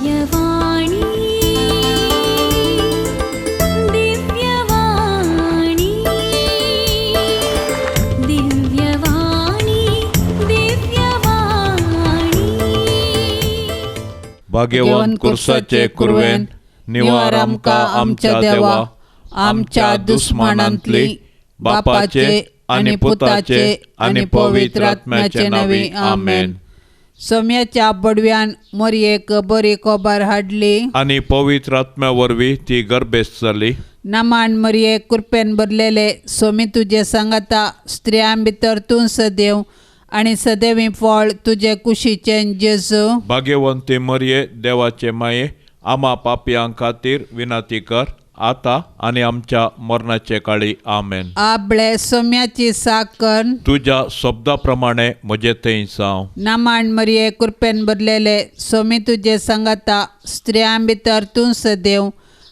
दिव्यवाणी दिव्यवाणी दिव्यवाणी दिव्यवाणी भाग्यवान कुर्साचे कुरवेन निवार आमकां आमच्या देवा आमच्या दुस्मनांतली बापाचे आणि पुताचे आणि पवित्र आत्म्याचे नावी आमेन. सोम्याच्या बडव्यान मोरयेक बरी खबर हाडली आणि पवित्र आत्म्या वरवीं ती गर्भेस्त जाली. नमान मोरये कृपेन भरलेले सोमी तुजे सांगाता स्त्रियां भितर तूं सदैव आणि सदैवी फळ तुजे कुशीचे जेजू. भाग्यवंती मरिये देवाचे माये आम्हा पापयां खातीर विनंती कर आता आणि आमच्या मरणाचे काळी आमेन. आपले सोम्याची साकण तुझ्या शब्दाप्रमाणे म्हजे थंय जावं. नमान मोरये कृपेन भरलेले सोमी तुजे सांगाता स्त्रियां भितर तूं सदैव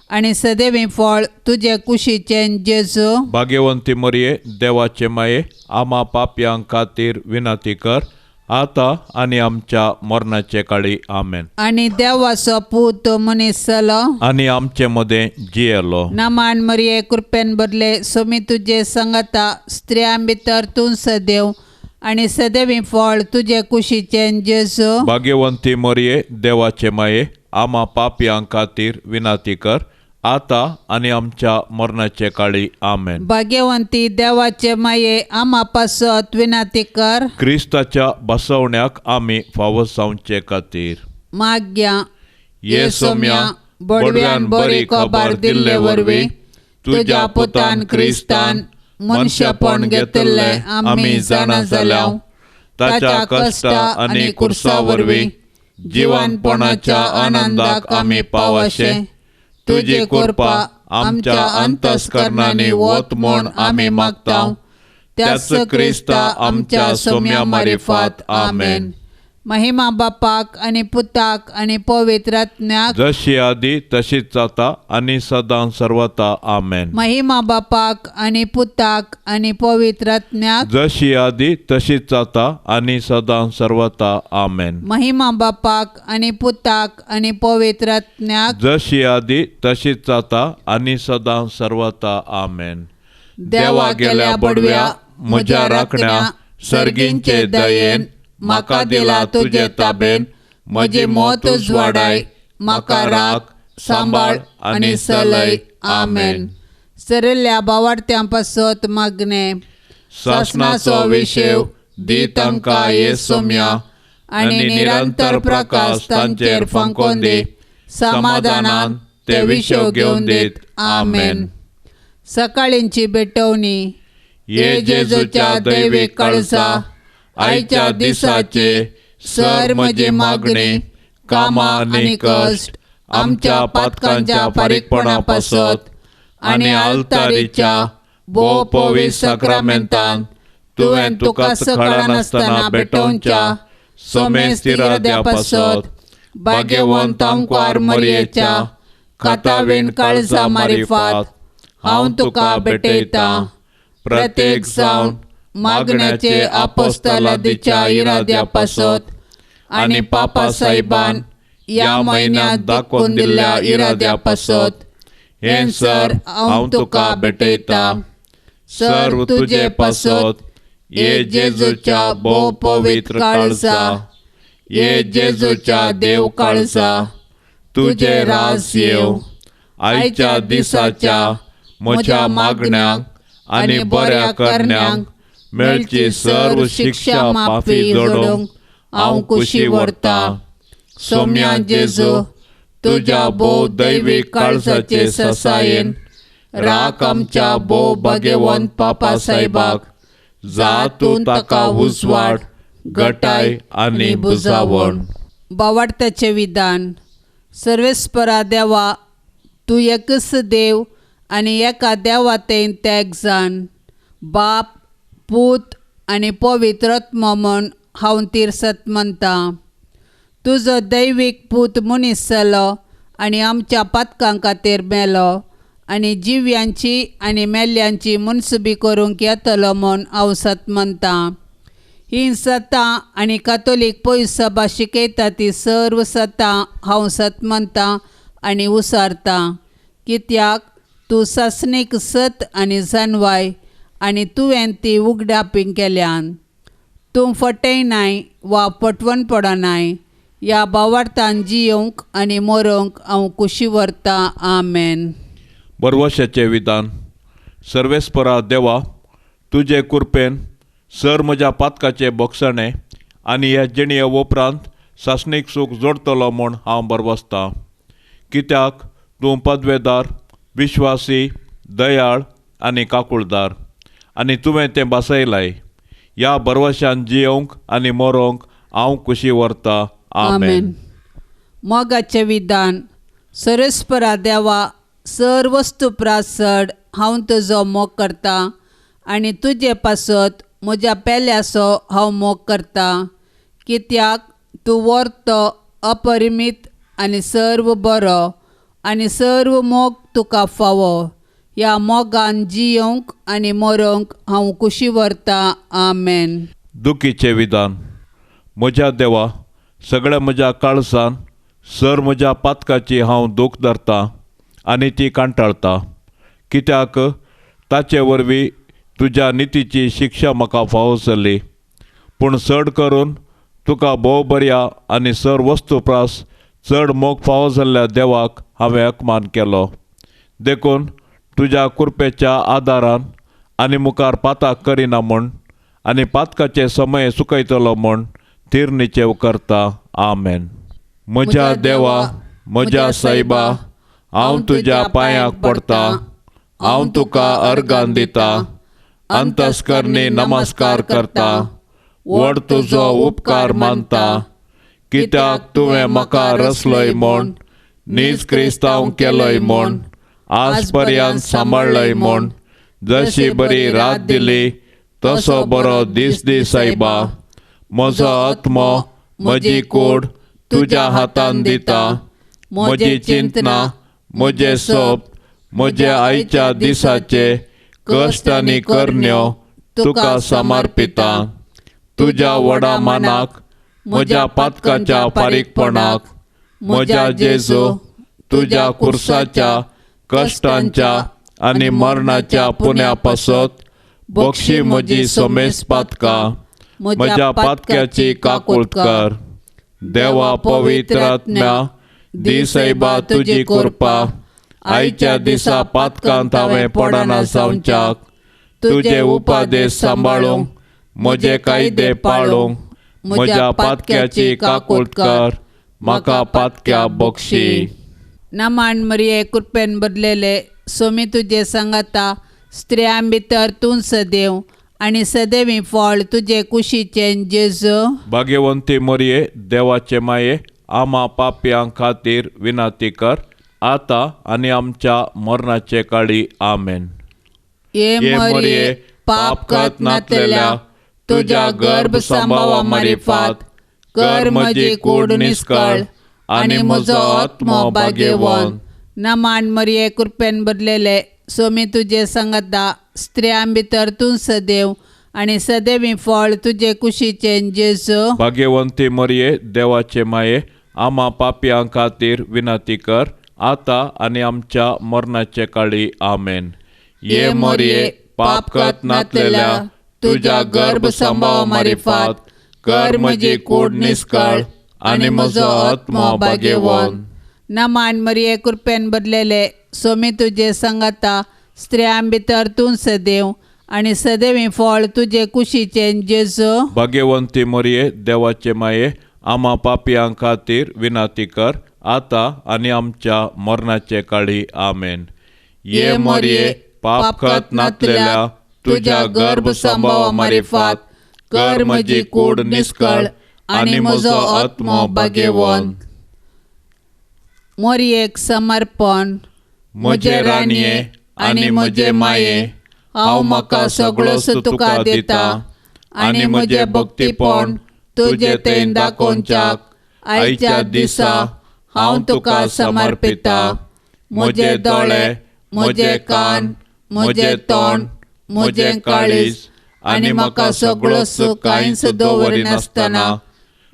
आणि सदैवी फळ तुजे कुशीचे जेजू. भाग्यवंती मरिये देवाचे माये आम्हा पापयां खातीर विनंती कर आता आणि आमच्या मरणाचे काळी आमेन. आणि देवाचो पूत मनीस जालो आणि आमचे मध्ये जियेलो. नमान मोरये कृपेन भरले सोमी तुजे सांगाता स्त्रियां भितर तूं सदैव आणि सदैवी फळ तुजे कुशीचे जेजू. भाग्यवंती मरिये देवाचे माये आम्हा पापयां खातीर विनंती कर आता आणि आमच्या मरणाचे काळी आमेन. भाग्यवंती देवाचे माये आम्हा पासत विनंती कर. क्रिस्ताच्या बसवण्याक आम्ही फावो जावचे खातीर माग्या ये सोम्या बडव्यान बरी खबर दिल्ले वरवीं तुझ्या पुतान क्रिस्तान मनशापण घेतले आम्ही जाणा जाल्याव ताच्या कष्ट आणि कुर्सा वरवीं जिवनपणाच्या आनंदाक आम्ही पावशे. तुझी कृपा आमच्या अंतस्करणाने वत म्हूण आम्ही मागताव. त्याच क्रिस्ता आमच्या सोम्या मारिफात आमेन. महिमा बापाक आणि पुताक आणि पवित्र आत्म्याक जशी आदी तशीच जाता आणि सदां सर्वता आमेन. महिमा बापाक आणि पुताक आणि पवित्र आत्म्याक जशी आदी तशीच जाता आणि सदां सर्वता आमेन. महिमा बापाक आणि पुताक आणि पवित्र आत्म्याक जशी आदी तशीच जाता आणि सदां सर्वता आमेन. देवा गेल्या बडव्या म्हज्या राखण्या सर्गींचे दयेन म्हाका दिला तुजे ताबेन. म्हजी मोत उजवाडाय म्हाका राख सांबाळ आणि सलय आमेन. सरल्या बावार्थ्यां पासत मागणे शासनाचो विशेव दी तांकां ये सोम्या आणि निरंतर प्रकाश तांचेर फंकोन दी. समाधानान ते विशेव घेवन दीत आमेन. सकाळींची भेटवणी ये जेजूच्या दैवीक कळसा आयच्या दिसाचे सर म्हजी मागणी कामां आनी कश्ट आमच्या पातकांच्या फारीकपणा पासत आणि आल्तारीच्या भोव पवित्र साक्रामेंतान तुवें तुका सकाळ नासतना भेटोवच्या सोमे स्थिराद्या पासत भाग्यवंत अंकवार मरियेच्या कातावीण काळजा मारिफात हांव तुका भेटयता. प्रत्येक जावन मागण्याचे आपोस्तलादीच्या इराद्या पासत आणि पापा साहेबान या म्हयन्यांत दाखोवन दिल्ल्या इराद्या पासत हें सर हांव तुका भेटयता. सर तुजे पासत ये जेजूच्या भोव पवित्र काळजा ये जेजूच्या देव काळजा तुजे रास येव. आयच्या दिसाच्या म्हज्या मागण्यांक आनी बऱ्या करण्यांक मेळची सर्व शिक्षा माफी जोडूंक हांव खुशी व्हरता. सोम्या जेजू तुज्या भोव दैवीक काळजाचे ससायेन राख आमच्या भोव भाग्यवंत पापा साहेबाक. जा तूं ताका उजवाड घटाय आनी बुजावण. बावार्थ्याचे विधान. सर्वेस्परा देवा तूं एकच देव आणि एका देवातेन तेग जाण. बाप पूत आणि पवित्र आत्मा म्हूण हांव तिर्सत म्हणटा. तुजो दैवीक पूत मनीस जालो आणि आमच्या पातकां खातीर मेलो आणि जिव्यांची आणि मेल्ल्यांची मुनसुबी करूंक येतलो म्हूण हांव सत म्हणटा. ही सतां आनी कातोलीक पयस सभा शिकयता ती सर्व सतां हांव सत म्हणटां आनी उसारतां. कित्याक तूं सासणेक सत आनी जानवाय आनी तुवें ती उगडापी केल्यान. तूं फटयनाय वा पटवण पडनाय. ह्या भावार्थान जियोंक आनी मरोंक हांव कुशी व्हरतां. आमेन. बरवशाचें विधान. सर्वेस्परा देवा, तुजे कृपेन सर म्हज्या पातकाचे बोगसणे आनी ह्या जिणये उपरांत सासणीक सूख जोडतलो म्हूण हांव बरवसतां. कित्याक तूं पदवेदार, विश्वासी, दयाळ आनी काकूळदार आनी तुवें तें बसयलाय. ह्या बरवशान जियोंक आनी मरोंक हांव कुशी व्हरतां. आमेन. मोगाचें विधान. सर्वेस्परा देवा, सर वस्तू प्रासड हांव तुजो मोग करतां आनी तुजे पासत म्हज्या पेल्याचो हांव मोग करतां. कित्याक तूं वर्तो अपरिमीत आनी सर्व बरो आनी सर्व मोग तुका फावो. ह्या मोगान जियोंक आनी मरोंक हांव कुशी व्हरतां. आमेन. दुखीचें विधान. म्हज्या देवा, सगळ्या म्हज्या काळजान सर म्हज्या पातकाची हांव दूख धरतां आनी ती कांटाळतां. कित्याक ताचे वरवीं तुज्या नितीची शिक्षा म्हाका फावो जाली. पूण चड करून तुका भोव बऱ्या आनी सर वस्तुप्रास चड मोग फावो जाल्ल्या देवाक हांवें अकमान केलो. देखून तुज्या कृपेच्या आदारान आनी मुखार पाताक करिना म्हूण आनी पातकाचे समय सुकयतलो म्हूण थीर निचेव करता. आमेन. म्हज्या देवा, म्हज्या सायबा, हांव तुज्या पांयाक पडटां. हांव तुका अर्गान दितां. अंतस्करणी नमस्कार करतां. व्हड तुजो उपकार मानतां. कित्याक तुवें म्हाका रचलय म्हूण, नीज क्रिस्तांव केलोय म्हूण, आज पर्यंत सांबाळलय म्हूण, जशी बरी रात दिली तसो बरो दीस दी सायबा. म्हजो आत्मो, म्हजी कूड तुज्या हातान दिता. म्हजी चिंतना, म्हजे सोप, म्हजे आयच्या दिसाचे कश्ट आनी करण्यो तुका समर्पितां. तुज्या व्हडा मानाक, म्हज्या पातकाच्या फारीकपणाक, म्हज्या जेजू, तुज्या कुर्साच्या कश्टांच्या आनी मरणाच्या पुण्या पासत बक्षी म्हजी सोमेस पातकां. म्हज्या पातक्याची काकूळट कर. देवा पवित्र आत्म्या, दी सायबा तुजी कृपा. आयच्या दिसा पातकांत हांवें पडना जावच्याक तुजे उपादेश सांबाळूंक, म्हजे कायदे पाळूंक म्हज्या पातक्याची काकूळट कर. म्हाका पातक्या बक्षी. नमान मरिये कृपेन बदलेले, सोमी तुजे सांगाता स्त्रियां भितर तूं सदैव आनी सदैवी फळ तुजे कुशीचें जेजू. भाग्यवंती मरिये, देवाचे माये, आम्हा पापयां खातीर विनाती कर, आता आनी आमच्या मरणाचे काळी. आमेन. ये मरिये, पाप करत नातलेल्या तुज्या गर्भ संभावा मारिफात कर म्हजी कूड निस्कळ आनी म्हजो आत्मो भाग्यवान. नमान मरिये कृपेन बदलेले, सोमी तुजे सांगाता स्त्रियां भितर तूं सदैव आनी सदैवी फळ तुजे कुशीचें जेजू. भाग्यवंती मरिये, देवाचे माये, आम्हा पापयां खातीर विनाती कर, आता आनी आमच्या मरणाचे काळी. आमेन. ये मरिये, पाप करत नातलेल्या तुज्या गर्भ संभावा मारिफात कर म्हजी कूड निस्कळ आनी म्हजो आत्मो भाग्यवान. नमान मरिये कृपेन बदलेले, सोमी तुजे सांगाता स्त्रियां भितर तूं सदैव आनी सदैवी फळ तुजे कुशीचें जेजू. भाग्यवंती मरिये, देवाचे माये, आम्हा पापयां खातीर विनाती कर, आता आनी आमच्या मरणाचे काळी. आमेन. ये मरिये, पाप करत नातलेल्या तुज्या गर्भ संभावा मारिफात कर म्हजी कूड निस्कळ आनी म्हजो आत्मो भाग्यवान. मरियेक समर्पण. म्हजे राणये आनी म्हजे माये, हांव म्हाका सगळोच तुका दिता आनी म्हजे भक्तीपण तुजे तें दाखोवच्याक आयच्या दिसा हांव तुका समर्पिता. म्हजे दोळे, म्हजे कान, म्हजे तोंड, म्हजें काळीज आनी म्हाका सगळोच कांयच दवरिनासतना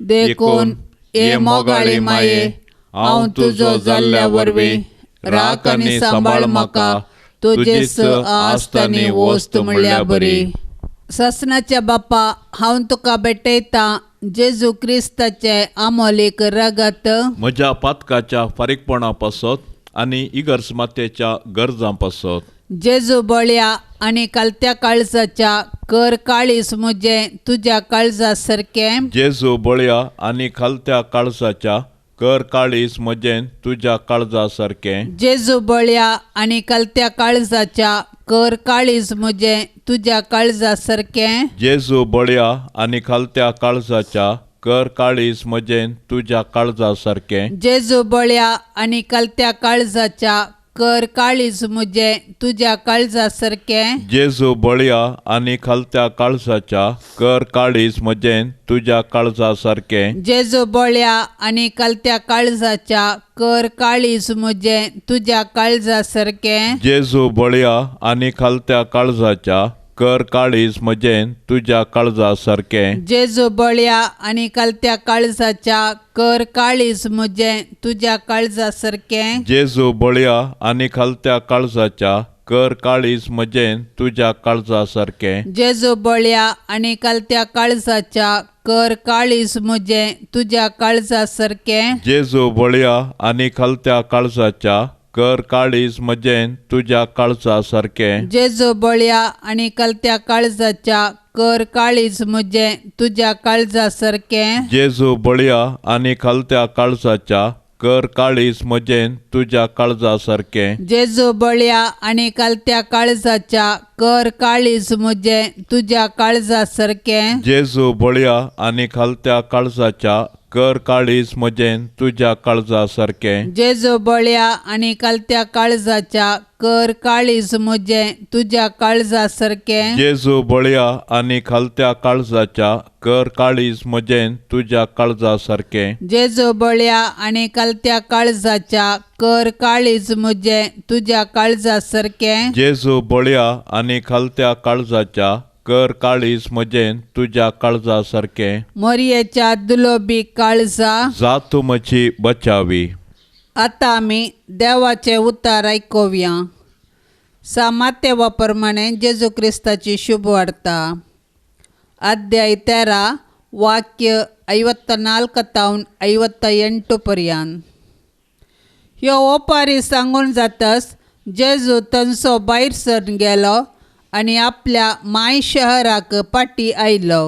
देखून हे मोगाळी माये हांव तुजो जाल्ल्या वरवीं राख आनी सांबाळ म्हाका तुजेच आस्तानी वस्त म्हणल्यार बरी. ससनाच्या बापा, हांव तुका भेटयतां जेजू क्रिस्ताचे आमोलीक रगत म्हज्या पातकाच्या फारीकपणा पासत आनी इगर्ज मातेच्या गरजां पासत. जेजू बळ्या आनी कालत्या काळजाच्या कर काळीस म्हजें तुज्या काळजा सारकें. जेजू बळया आनी खालत्या काळजाच्या कर काळीस म्हजें तुज्या काळजा सारकें. जेजू बळ्या आनी कालत्या काळजाच्या कर काळीस म्हजें तुज्या काळजा सारकें. जेजू बळया आनी खालत्या काळजाच्या कर काळीस म्हजें तुज्या काळजा सारकें. जेजू बळ्या आनी कालत्या काळजाच्या कर काळीज म्हजें तुज्या काळजा सारकें. जेजू बळया आनी खालत्या काळजाच्या कर काळीस म्हजें तुज्या काळजा सारकें. जेजू बळ्या आनी कालत्या काळजाच्या कर काळीज म्हजें तुज्या काळजा सारकें. जेजू बळया आनी खालत्या काळजाच्या कर काळीस म्हजें तुज्या काळजा सारकें. जेजू बळ्या आनी कालत्या काळजाच्या कर काळीज म्हजें तुज्या काळजा सारकें. जेजू बळया आनी खालत्या काळजाच्या कर काळीस म्हजें तुज्या काळजा सारकें. जेजू बळ्या आनी कालत्या काळजाच्या कर काळीज म्हजें तुज्या काळजा सारकें. जेजू बळया आनी खालत्या काळजाच्या कर काळीस म्हजें तुज्या काळजा सारकें. जेजू बळ्या आनी कालत्या काळजाच्या कर काळीज म्हजें तुज्या काळजा सारकें. जेजू बळया आनी खालत्या काळजाच्या कर काळीस म्हजें तुज्या काळजा सारकें. जेजू बळ्या आनी कालत्या काळजाच्या कर काळीज म्हजें तुज्या काळजा सारकें. जेजू बळया आनी खालत्या काळजाच्या कर काळीस म्हजें तुज्या काळजा सारकें. जेजू बळ्या आनी कालत्या काळजाच्या कर काळीज म्हजें तुज्या काळजा सारकें. जेजू बळया आनी खालत्या काळजाच्या कर काळीस म्हजें तुज्या काळजा सारकें. जेजू बळ्या आनी कालत्या काळजाच्या कर काळीज म्हजें तुज्या काळजा सारकें. जेजू बळया आनी खालत्या काळजाच्या कर काळीस म्हजें तुज्या काळजा सारकें. मोरयेच्या दुलोबी काळजा जा तूं म्हजी बचावी. आतां आमी देवाचें उतार आयकुया. सामात्य प्रमाणे जेजू क्रिस्ताची शुभ वार्ता अध्याय 13 वाक्य 54 ते 58 पर्यंत. ह्यो ओपारी सांगून जातच जेजू थंयसो भायर सरून गेलो आनी आपल्या माय शहराक पाटी आयलो.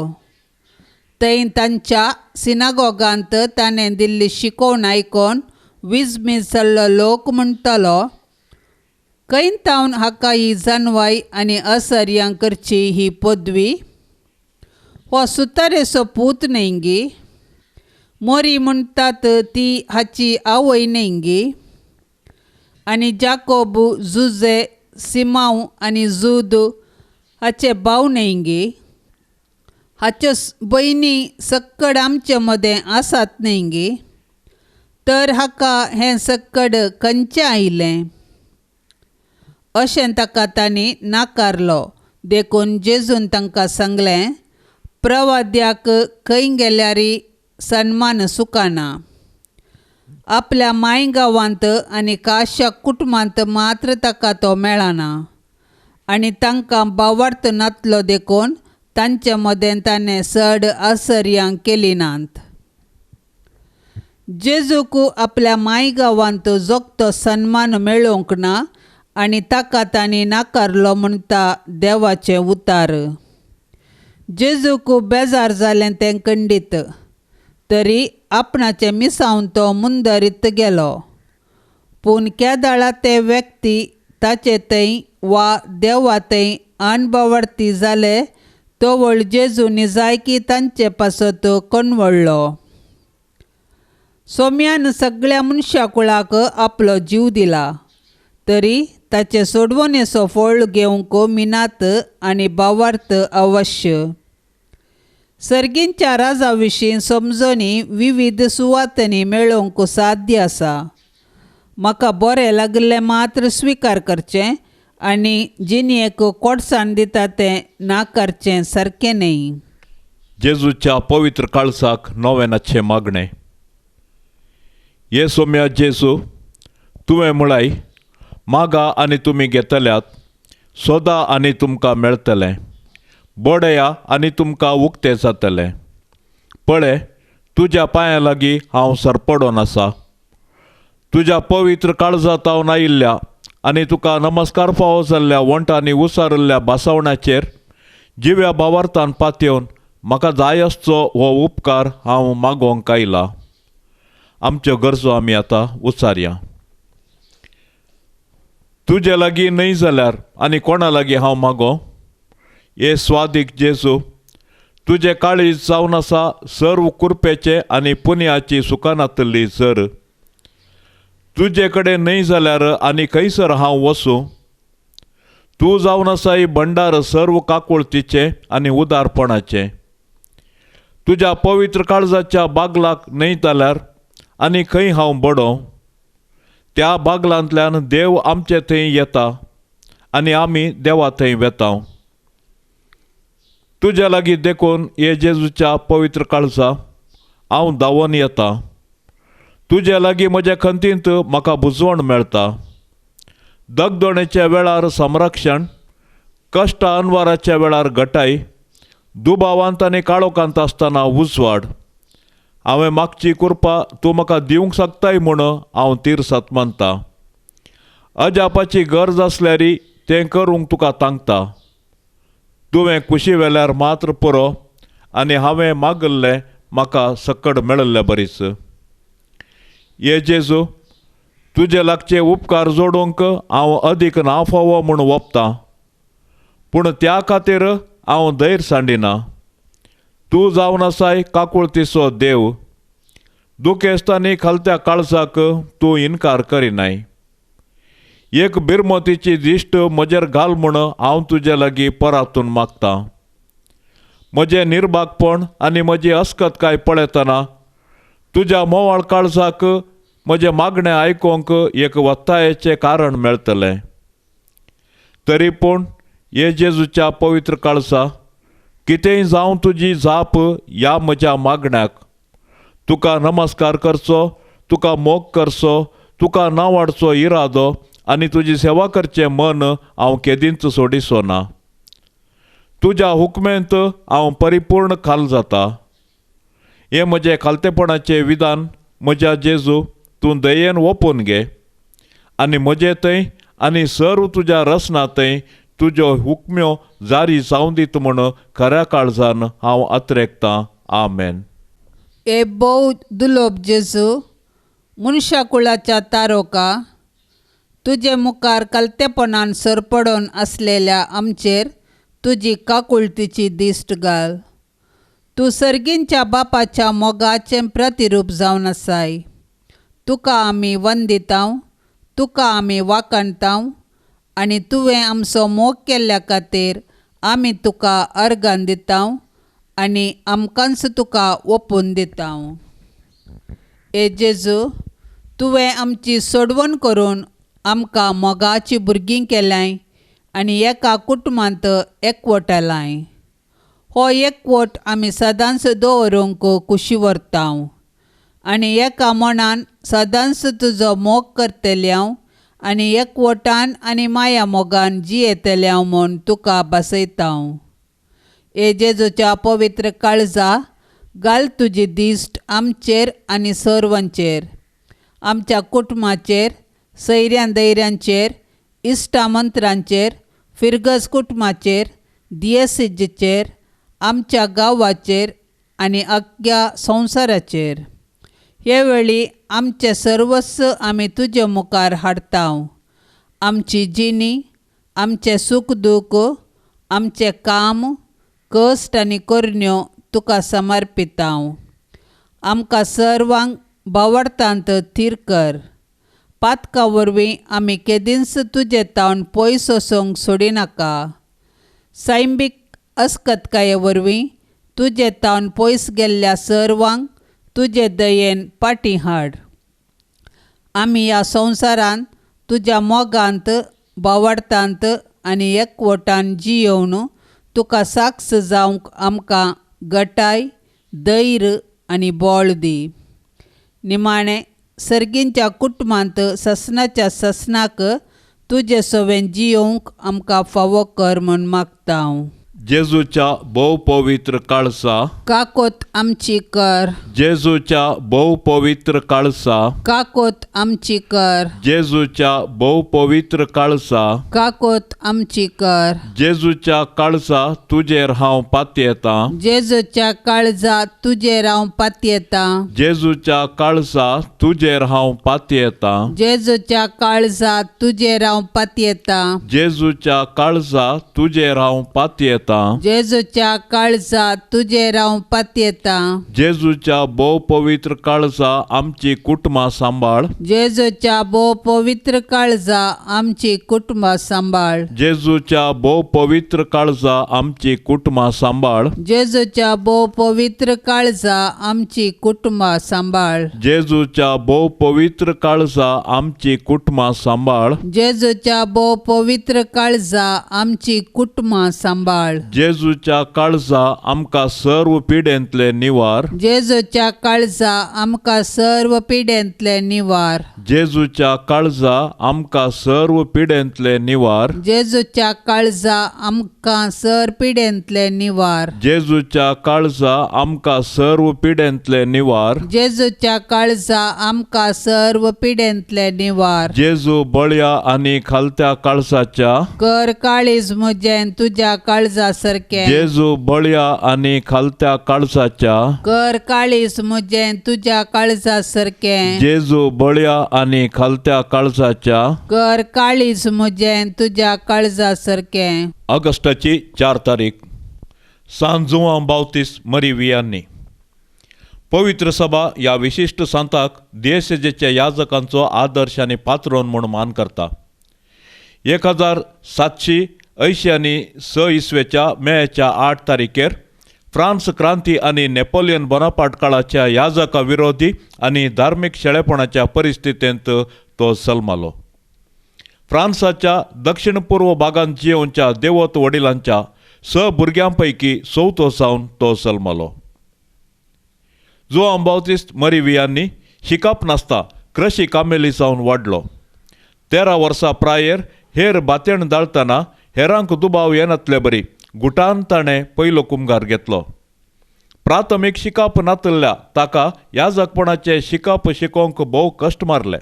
थंय तांच्या सिनागोगांत ताणें दिल्ली शिकोवण आयकून विस्मीत जाल्लो लोक म्हणटालो, खंय तावन हाका ही जानवाय आनी असर्यां करची ही पदवी? हो सुतारेचो पूत न्हय गी? मोरी म्हणटात ती हाची आवय न्हय गी? आनी जाकोब, जुजे, सिमाव आनी जूद हाचे भाव न्हय गी? हाच्यो भयणी सक्कड आमचे मदें आसात न्हय गी? तर हाका हें सक्कड खंयचें आयलें? अशें ताका तांणी नाकारलो. देखून जेजून तांकां सांगलें, प्रवाद्याक खंय गेल्यारय सन्मान सुकाना. आपल्या माय गांवांत आनी खाशा कुटुंबांत मात्र ताका तो मेळना. आनी तांकां बावार्थ नातलो देखून तांचे मदें ताणें चड आसर्यां केली नात. जेजूक आपल्या माय गांवांत जोगतो सन्मान मेळोवंक ना आनी ताका तांणी नाकारलो म्हणटा देवाचें उतार. जेजूक बेजार जालें तें खंडीत. तरी आपणाचें मिसावन तो मुंदरीत गेलो. पूण केदाळा ते व्यक्ती ताचे थंय वा देवा थंय अणभवार्थी जाले तोवळ जेजून जायकी तांचे पासत कणवळ्ळो. सोम्यान सगळ्या मनशाकुळाक आपलो जीव दिला. तरी ताचे सोडवणेचो फळ घेवंक मिनात आनी भावार्थ अवश्य. सर्गींच्या राजा विशीं समजणी विविध सुवातांनी मेळोवंक साध्य आसा. म्हाका बरें लागलें मात्र स्विकार करचें आनी जिणयेक कोडसाण दिता तें नाकारचें सारकें न्ही. जेजूच्या पवित्र काळसाक नोवेनाचें मागणें. ये सोम्या जेजू, तुवें म्हळाय, मागा आनी तुमी घेतल्यात, सोदा आनी तुमकां मेळटलें, बोडया आनी तुमकां उक्तें जातलें. पळय, तुज्या पांयां लागीं हांव सरपडोन आसा. तुज्या पवित्र काळजांत हांव आयिल्ल्या आनी तुका नमस्कार फावो जाल्ल्या वंटांनी उसारिल्ल्या बासावण्याचेर जिव्या भावार्थान पातयेवन म्हाका जाय आसचो हो उपकार हांव मागोवंक आयला. आमच्यो गरजो आमी आतां उचारया. तुजे लागीं न्हय जाल्यार आनी कोणा लागीं हांव मागों? हे स्वादीक जेजू, तुजे काळीज जावन आसा सर्व कुरपेचे आनी पुन्याची सुखानांतली जर. तुजे कडेन न्हय जाल्यार आनी खंयसर हांव वचूं? तूं जावन आसा ही भंडार सर्व काकुळतीचे आनी उदारपणाचे. तुज्या पवित्र काळजाच्या बागलाक न्हय जाल्यार आनी खंय हांव बडों? त्या बागलांतल्यान देव आमचे थंय येता आनी आमी देवा थंय वेतांव. तुज्या लागीं देखून हे जेजूच्या पवित्र काळजा हांव धांवन येता. तुजे लागीं म्हज्या खंतींत म्हाका बुजवण मेळटा. दगदोणेच्या वेळार संरक्षण, कश्ट अनवराच्या वेळार घटाय, दुबावांत आनी काळोखांत आसतना उजवाड. हांवें मागची कृपा तूं म्हाका दिवंक शकताय म्हूण हांव तिरसात मानता. अजापाची गरज आसल्यारी तें करूंक तुका तांगता. तुवें कुशी वेल्यार मात्र पुरो आनी हांवें मागल्लें म्हाका सकड मेळिल्लें बरीच. ये जेजू, तुजे लागचे उपकार जोडूंक हांव अदीक ना फावो म्हूण वोपतां, पूण त्या खातीर हांव धैर्य सांडिना. तूं जावन आसाय काकुळतीचो देव. दुखेस्तांनी खालत्या काळजाक तूं इन्कार करिनाय. एक बिरमतीची दिश्ट म्हजेर घाल म्हूण हांव तुजे लागीं परातून मागतां. म्हजें निर्भागपण आनी म्हजी अस्कतकाय पळयतना तुज्या मोवाळ काळजाक म्हजें मागणें आयकूंक एक वत्तायेचें कारण मेळटलें. तरी पूण हे जेजूच्या पवित्र काळजा, कितेंय जावं तुजी जाप ह्या म्हज्या मागण्याक. तुका नमस्कार करचो, तुका मोग करचो, तुका नांवाडचो इरादो आनी तुजी सेवा करचें मन हांव केदींच सोडिचो ना. तुज्या हुकमेंत हांव परिपूर्ण खाल जाता. हे म्हजें खालतेपणाचें विधान म्हज्या जेजू तूं दयेन ओपून घे आनी म्हजे थंय आनी सर्व तुज्या रसना थंय तुज्यो हुकम्यो जारी जावं दीत म्हूण खऱ्या काळजान हांव अत्रेकतां. आमेन. ए भोव दुलोप जेजू, मनशा कुळाच्या तारोका, तुजे मुखार कलतेपणान सरपडोन आसलेल्या आमचेर तुजी काकुळतीची दिश्ट घाल. तूं सर्गींच्या बापाच्या मोगाचें प्रतिरूप जावन आसाय. तुका आमी वंदितांव, तुका आमी वाकणटांव आनी तुवें आमचो मोग केल्ल्या खातीर आमी तुका अर्गान दितांव आनी आमकांच तुका ओपून दितांव. ए जेजू, तुवें आमची सोडवण करून आमकां मोगाची भुरगीं केल्याय आनी एका कुटुंबांत एकवटायलाय. हो एकवट आमी सदांच दवरूंक कुशी व्हरतांव आनी एका मनान सदांच तुजो मोग करतल्यांव आनी एकवटान आनी माया मोगान जियेतल्यांव म्हूण तुका बसयतांव. ए जेजूच्या पवित्र काळजा, घाल तुजी दिश्ट आमचेर आनी सर्वांचेर, आमच्या कुटुंबाचेर, सैऱ्यां दैऱ्यांचेर, इश्टामंत्रांचेर, फिरगस कुटुंबाचेर, दियेसीजेचेर, आमच्या गांवाचेर आनी अख्ख्या संवसाराचेर. हे वेळी आमचें सर्वस्व आमी तुजे मुखार हाडतांव. आमची जिणी, आमचें सूख दूख, आमचें काम, कश्ट आनी करण्यो तुका समर्पितांव. आमकां सर्वांक भावार्थांत थीर कर. पातका वरवीं आमी केदींच तुजे तावन पयस वचोंक सोडिनाका. सैमीक अस्कतकाये वरवीं तुजे तावन पयस गेल्ल्या सर्वांक तुजे दयेन फाटीं हाड. आमी ह्या संवसारांत तुज्या मोगांत बावडतांत आनी एकवटान जियोवन तुका साक्ष जावंक आमकां गटाय धैर्य आनी बळ दी. निमाणें सर्गींच्या कुटुंबांत ससनाच्या ससनाक तुजे सवेन जियोवंक आमकां फावो कर म्हूण मागता हांव. जेजूच्या भोव पवित्र काळसा, काकोत आमची कर. जेजूच्या भोव पवित्र काळसा, काकोत आमची कर. जेजूच्या भोव पवित्र काळसा, काकोत आमची कर. जेजूच्या काळसा तुजेर हांव पातयेतां. जेजूच्या काळजा तुजेर हांव पातयेतां. जेजूच्या काळसा तुजेर हांव पातयेतां. जेजूच्या काळजा तुजेर हांव पातयेतां. जेजूच्या काळसा तुजेर हांव पातयेतां. जेजूच्या काळजा तुजेर हांव पातयेतां. जेजूच्या भोव पवित्र काळसा आमची कुटुंबां सांबाळ. जेजूच्या भोव पवित्र काळजा आमची कुटुंबां सांबाळ. जेजूच्या भोव पवित्र काळसा आमची कुटुंबां सांबाळ. जेजूच्या भोव पवित्र काळजा आमची कुटुंबां सांबाळ. जेजूच्या भोव पवित्र काळसा आमची कुटुंबां सांबाळ. जेजूच्या भोव पवित्र काळजा आमची कुटुंबां सांबाळ. जेजूच्या काळजा आमकां सर्व पिडेंतले निवार. जेजूच्या काळजा आमकां सर्व पिडेंतले निवार. जेजूच्या काळजा आमकां सर्व पिडेंतले निवार. जेजूच्या काळजा आमकां सर पिडेंतले निवार. जेजूच्या काळजा आमकां सर्व पिडेंतले निवार. जेजूच्या काळजा आमकां सर्व पिडेंतले निवार. जेजू बळ्या आनी खालत्या काळसाच्या, कर काळीज म्हजें तुज्या काळजा सारकें. जेजू बळ्या आनी खालत्या काळसाच्या, कर काळीज म्हजें तुज्या काळजा सारकें. जेजू बळ्या आनी खालत्या काळसाच्या. कर काळीज म्हजें तुज्या काळजा सारकें. ऑगस्टाची 4 तारीख, सांत जुआंव बावतिस्ट मरी वियांनी. पवित्र सभा ह्या विशिश्ट सांताक दियेसेजेच्या याजकांचो आदर्श आनी पात्रोन म्हूण मान करता. 1786 इस्वेच्या मेच्या 8 तारखेर फ्रांस क्रांती आनी नेपोलियन बोनापार्ट काळाच्या याजका विरोधी आनी धार्मीक शेळेपणाच्या परिस्थितींत तो जल्मालो. फ्रांसाच्या दक्षिण पूर्व भागांत जियोवच्या देवत वडिलांच्या 6 भुरग्यांपैकी 4थो जावन तो जल्मालो. जुआंव बावतिस्ट मरी वियांनी शिकप नासता कृशी कामेली जावन वाडलो. 13 वर्सां प्रायेर हेर बातेण दाळतना हेरांक दुबाव येनातले बरी गुटान ताणें पयलो कुमगार घेतलो. प्राथमीक शिकप नातल्ल्या ताका याजकपणाचें शिकप शिकोवंक भोव कश्ट मारले.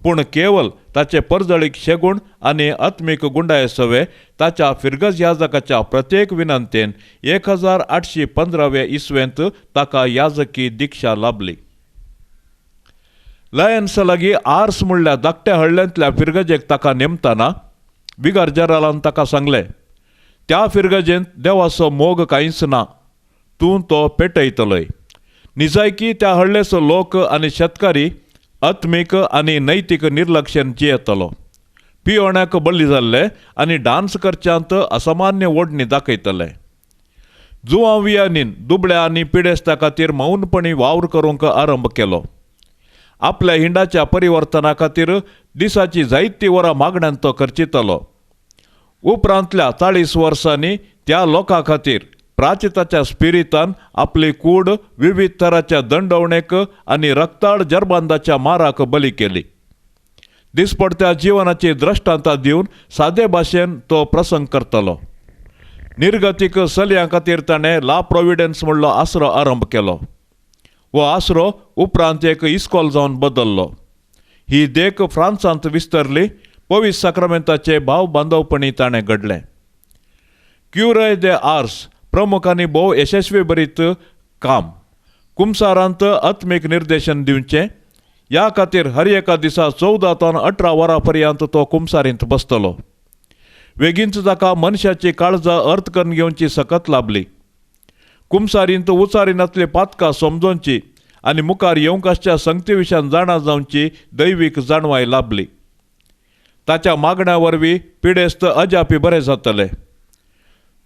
पूण केवल ताचे परजळीक शेगूण आनी आत्मीक गुंडाय सवे ताच्या फिरगज याजकाच्या प्रत्येक विनंतेन 1815 इस्वेंत ताका याजकी दिक्षा लाभली. लायन्स लागीं आर्स म्हणल्या धाकट्या हळ्ळ्यांतल्या फिरगजेक ताका नेमतना बिगर जनरलान ताका सांगलें, त्या फिरगजेंत देवाचो मोग कांयच ना, तूं तो पेटयतलोय. निजायकी त्या हळ्ळेचो लोक आनी शेतकारी आत्मीक आनी नैतीक निर्लक्षान जियेतलो. पियोण्याक बळी जाल्ले आनी डान्स करच्यांत असामान्य ओडणी दाखयतले. जुआंव वियानीन दुबळ्या आनी पिडेस्ता खातीर मौनपणी वावर करूंक आरंभ केलो. आपल्या हिंडाच्या परिवर्तना खातीर दिसाची जायतीं वरां मागण्यांत तो खर्चितलो. उपरांतल्या 40 वर्सांनी त्या लोकां खातीर प्राचिताच्या स्पिरितान आपली कूड विविध तराच्या दंडवणेक आनी रक्ताळ जरबांदाच्या माराक बली केली. दिसपडत्या जिवनाची द्रश्टांतां दिवन सादे भाशेन तो प्रसंग करतलो. निर्गतीक चलयां खातीर ताणें ला प्रोविडन्स म्हणलो आसरो आरंभ केलो. हो आसरो उपरांत एक इस्कॉल जावन बदल्लो. ही देख फ्रांसांत विस्तरली. पवित्र साक्रामेंताचे भाव बांदवपणी ताणें घडलें. क्युरे दे आर्स प्रमुख आनी भोव यशस्वी बरीत काम. कुमसारांत आत्मीक निर्देशन दिवचें ह्या खातीर हर एका दिसा 14 ते 18 वरां पर्यंत तो कुमसारींत बसतलो. वेगीनच ताका मनशाची काळजां अर्थ करून घेवची सकत लाभली. कुमसारींत उचारिनातली पातकां समजोवची आनी मुखार येवंक आसच्या संगती विशयान जाणा जावची दैवीक जाणवाय लाभली. ताच्या मागण्या वरवीं पिडेस्त अजापी बरें जातलें.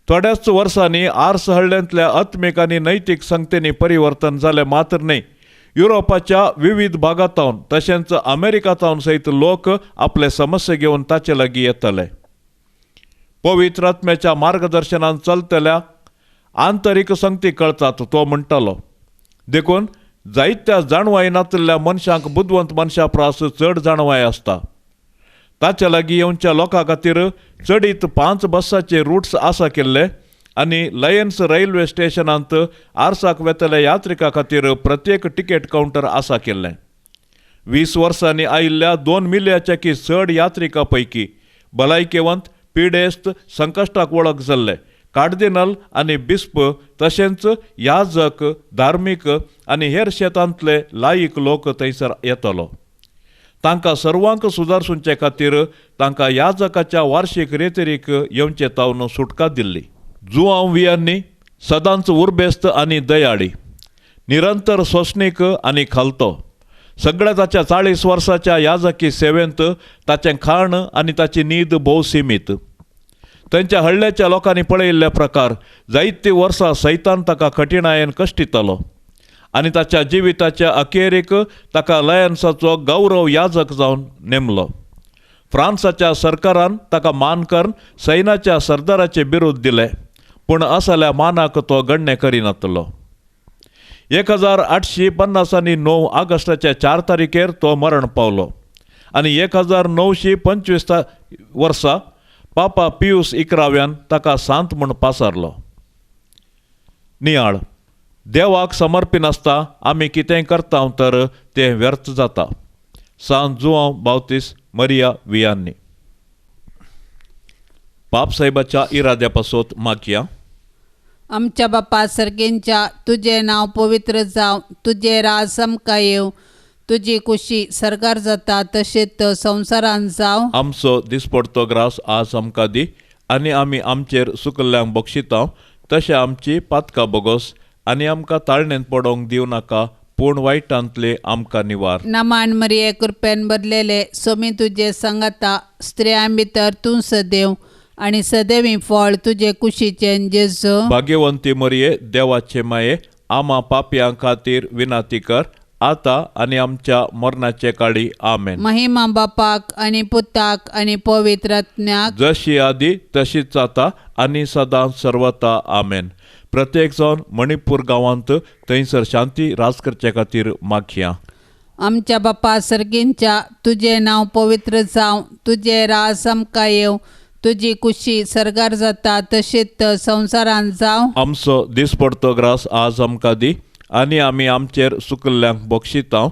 थोड्याच वर्सांनी आर्स हळ्ळ्यांतल्या आत्मीक आनी नैतीक संगतींनी परिवर्तन जालें मात्र न्हय, युरोपाच्या विविध भागातावन तशेंच अमेरिकातावन सयत लोक आपले समस्या घेवन ताचे लागीं येतले. पवित्र आत्म्याच्या मार्गदर्शनान चलतल्या आंतरीक संगती कळतात तो म्हणटालो. देखून जायत्या जाणवाय नातल्या मनशांक बुद्धवंत मनशा प्रास चड जाणवाय आसता. ताचे लागीं येवच्या लोकां खातीर चडीत 5 बसाचे रूट्स आसा केल्ले आनी लायन्स रेल्वे स्टेशनांत आर्साक वेतल्या यात्रिकां खातीर प्रत्येक तिकेट कावंटर आसा केल्लें. 20 वर्सांनी आयिल्ल्या 2 मिलियनाच्याकी चड यात्रिकां पैकी भलायकेवंत, पिडेस्त, संकश्टाक वळख जाल्ले कार्दिनल आनी बिस्प तशेंच याजक, धार्मीक आनी हेर शेतांतले लायक लोक थंयसर येतलो. तांकां सर्वांक सुदारसूंचे खातीर तांकां याजकाच्या वार्षिक रेतेरीक येवचे तावन सुटका दिल्ली. जुआंव वियांनी सदांच उर्बेस्त आनी दयाळी, निरंतर सोंसणीक आनी खालतो. सगळ्या ताच्या 40 वर्साच्या याजकी सेवेंत ताचें खाण आनी ताची न्हीद भोव सीमीत. तांच्या हळ्ळेच्या लोकांनी पळयल्ले प्रकार जायतीं वर्सां सैतान ताका कठिणायेन कश्टितलो आनी ताच्या जिविताच्या अखेरेक ताका लायन्साचो गौरव याजक जावन नेमलो. फ्रांसाच्या सरकारान ताका मानकर्न सैन्याच्या सरदाराचे बिरूद दिले, पूण असल्या मानाक तो गण्य करिनातलो. 1850 ऑगस्टाच्या 4 तारखेर तो मरण पावलो आनी 1925 वर्सा पापा पियूस 11व्यान ताका सांत म्हूण पासारलो. नियाळ देवाक समर्पी नासता आमी कितेंय करता तर तें व्यर्थ जाता. सांत जुआंव बावतीस मरिया वियांनी. पाप साहेबाच्या इराद्या पासत मागया. आमच्या बापा सर्गेंच्या तुझे नाव पवित्र जावं, तुझे राज समका येव, तुझी कुशी सरकार जाता तशेंच संवसारान जावं. आमचो दिसपडतो ग्रास आज आमकां दी आनी आमी आमचेर सुकल्ल्यांक बक्षिता तशें आमची पातकां बोगोस आनी आमकां ताळणेन पडोवंक दिवं नाका, पूण वायटांतले आमकां निवार. नमान मरिये कृपेन भरलेले सोमी तुझे संगता, स्त्रियां भितर तूं सदैव आनी सदैवी फळ तुझे कुशीचें जेजू. भाग्यवंती मरिये देवाचे माये, आमा पापयां खातीर विनाती कर, आता आनी आमच्या मरणाचे काळी आमेन. महिमा बापाक आनी पुताक आनी पवित्र आत्म्याक, जशी आदी तशीच आता आनी सदां सर्वता आमेन. प्रत्येक जावन मणिपूर गांवांत थंयसर शांती राज करचे खातीर मागया. आमच्या बापा सर्गेंच्या तुझे नाव पवित्र जावं, तुझे राज समका येव, तुझी कुशी सरकार जाता तशेंच संवसारान जावं. आमचो दिसपडतो ग्रास आज आमकां दी आनी आमी आमचेर सुकल्ल्यांक बक्षिता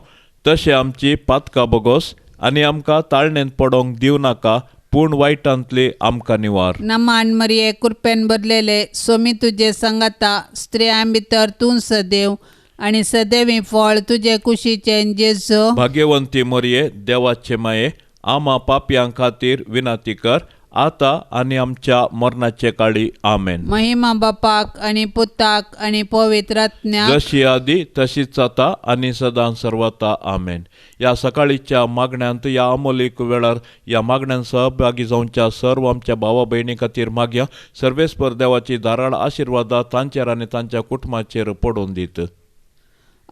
तशें आमची पातकां बोगोस आनी आमकां ताळणेन पडोवंक दिवं नाका, पूण वायटांतली आमकां निवार. नमान मरिये कृपेन भरलेले सोमी तुझे संगता, स्त्रियां भितर तूं सदैव आनी सदैवी फळ तुझे कुशीचें जेजू. भाग्यवंती मरिये देवाचे माये, आमा पापयां खातीर विनाती कर, आता आनी आमच्या मरणाचे काळी आमेन. महिमा बापाक आनी पुताक आनी पवित्र आत्म्याक, जशी आदी तशीच आता आनी सदां सर्वता आमेन. या सकाळीच्या मागण्यांत या अमोलीक वेळार या मागण्यांत सहभागी जावच्या सर्व आमच्या भावा भयणी खातीर मागया. सर्वेस्पर देवाची धाराळ आशिर्वादा तांचेर आनी तांच्या कुटुंबाचेर पडून दीत.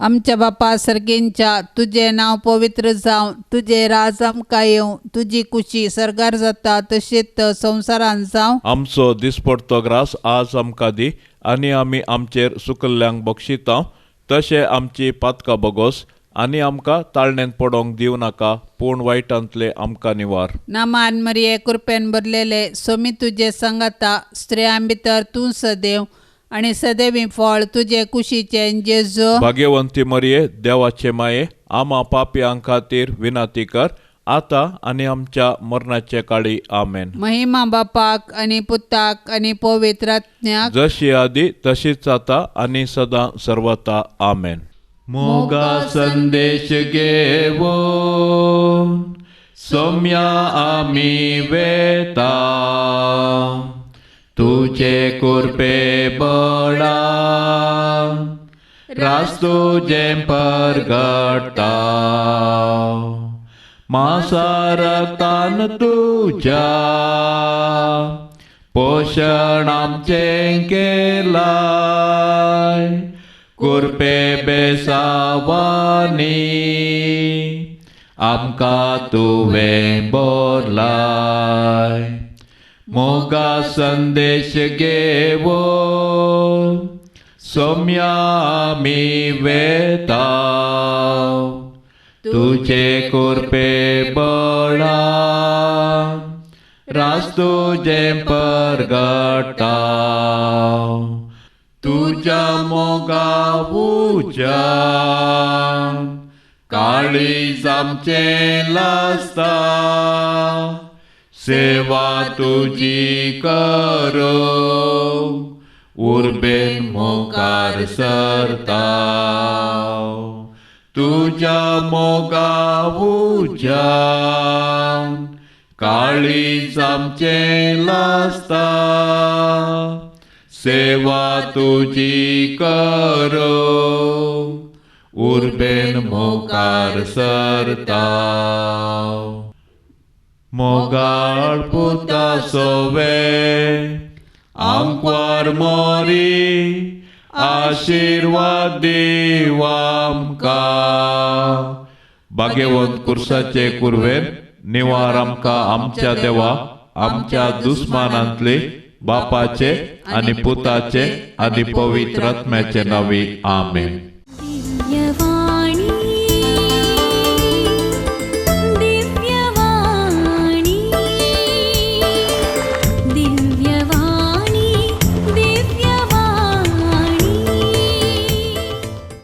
आमच्या बापा सर्गेंच्या तुझे नाव पवित्र जावं, तुझे राज आमकां येवं, तुझी कुशी सरकार जाता तशेंच संवसारान जावं. आमचो दिसपडतो ग्रास आज आमकां दी आनी आमी आमचेर सुकल्ल्यांक बक्षिता तशें आमची पातकां बोगोस आनी आमकां ताळणेन पडोवंक दिवं नाका, पूण वायटांतले आमकां निवार. नमान मरिये कृपेन भरलेले सोमी तुझे संगता, स्त्रियां भितर तूं सदैव आनी सदैवी फळ तुझे कुशीचें जेजू. भाग्यवंती मरिये देवाचे माये, आमा पापयां खातीर विनाती कर, आता आनी आमच्या मरणाचे काळी आमेन. महिमा बापाक आनी पुताक आनी पवित्र आत्म्याक, जशी आदी तशीच आता आनी सदां सर्वता आमेन. मोगा संदेश घेवो सौम्या आमी वेता, तुझे कुर्पे बळा रास तुझे परगटा, मासा रक्तान तुझ्या पोषण आमचें केलाय, कुरपे बेसावानी आमकां तुवें बोरलाय. मोगा संदेश घेवन सोम्या आमी वेता. तुजे कुरपे बळान रास तुजें परगटा. तुज्या मोगा उज्यान काळीज आमचें लासता. सेवा तुजी करो उर्बेन मोगार सरता. तुज्या मोगा उज्यान काळीज आमचें लासता. सेवा तुजी करो उर्बेन मोगार सरता. मोगाळ पुता सोवे आमकां मोरी आशीर्वाद दीव आमकां. भाग्यवंत कुर्साचे कुरवेन निवार आमकां आमच्या देवा आमच्या दुस्मानांतले बापाचे आनी पुताचे आनी पवित्र आत्म्याचे नांवी. आमेन.